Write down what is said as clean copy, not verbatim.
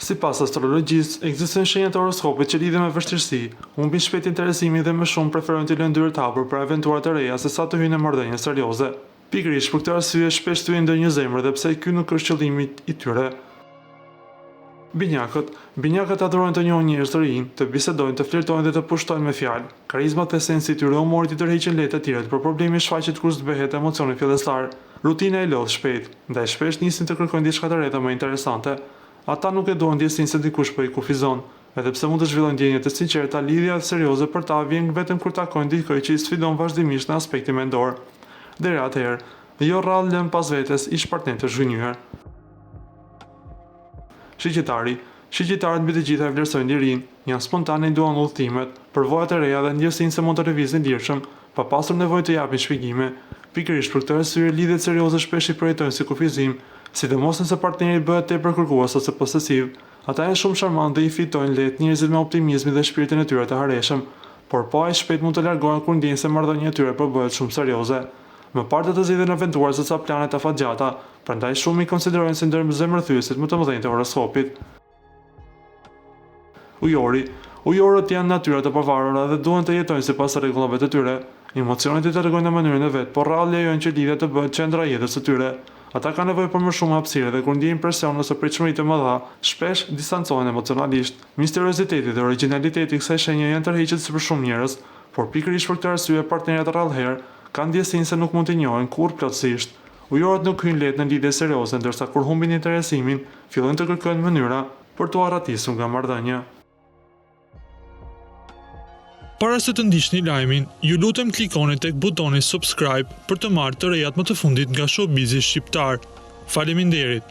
Sipas astrologjisë, ekzistojnë shenjat e horoskopit që lidhen me vështirësi, humbin shpejt interesimin dhe më shumë preferojnë të lënë dyert hapur për aventura të reja se sa të hyjnë në marrëdhënie serioze. Pikërisht për këtë arsye shpesh thyejnë ndonjë zemër dhe pse ky nuk është qëllimi i tyre. Binjakët adhurojnë të njohin njerëz të rinj, të bisedojnë, të flirtojnë dhe të pushtojnë me fjalë. Karizmat dhe sensi i tyre humorit i tërheqin lehtë të tjerët, por problemi shfaqet kur zbehet emocioni fillestar. Rutina e lodh shpejt, ndaj shpesh nisin të kërkojnë diçka të re dhe më interesante. Ata nuk e duan ndjesinë se dikush po i kufizon, edhe pse mund të zhvillojnë ndjenje të sinqerta, lidhja serioze për ta vjen vetëm kur takojnë dikë që i sfidon vazhdimisht në aspektin mendor. Deri atëherë, jo rrallë lëm pas vetes ish partner të zhgënjur. Shqiptarët mbi të gjitha e vlerësojnë lirinë, janë spontane i duan udhëtimet, përvojat e reja dhe ndjesinë se mund të lëvizin lirshëm, pa pasur nevojë të japin shpjegime. Pikërisht për këtë arsye lidhjet serioze shpesh i projektojnë si kufizim, sidomos nëse partneri bëhet tepër kërkues ose posesiv. Ata janë shumë charmantë dhe i fitojnë lehtë njerëzit me optimizmin dhe shpirtin e tyre të harreshëm, por po aq shpejt mund të largohen kur ndjejnë se marrëdhënia e tyre po bëhet shumë serioze. Më parë të zgjidhin aventura se sa plane të afatgjata, prandaj shumë i konsiderojnë si ndër zemërthyesit më të mëdhenj të horoskopit. Ujorët janë natyra të pavarura dhe duan të jetojnë sipas rregullave të tyre. Emocionet i tregojnë në mënyrën e vet, por rrallë lejojnë që lidhja të bëhet qendra e jetës së tyre. Ata kanë nevojë për më shumë hapësirë dhe kur ndjejnë presion ose pritshmëri të mëdha, shpesh distancohen emocionalisht. Misterioziteti dhe origjinaliteti i kësaj shenje janë tërheqës për shumë njerëz, por pikërisht për këtë arsye partnerët rrallëherë kanë ndjesinë se nuk mund të njohin kurrë plotësisht. Ujorët nuk hyjnë lehtë në lidhje serioze, ndërsa kur humbin interesimin, fillojnë të kërkojnë mënyra për t'u arratisur nga marrëdhënia. Para se të ndiqni lajmin, ju lutem klikoni tek butoni subscribe për të marrë të rejat më të fundit nga Showbizi shqiptar. Faleminderit.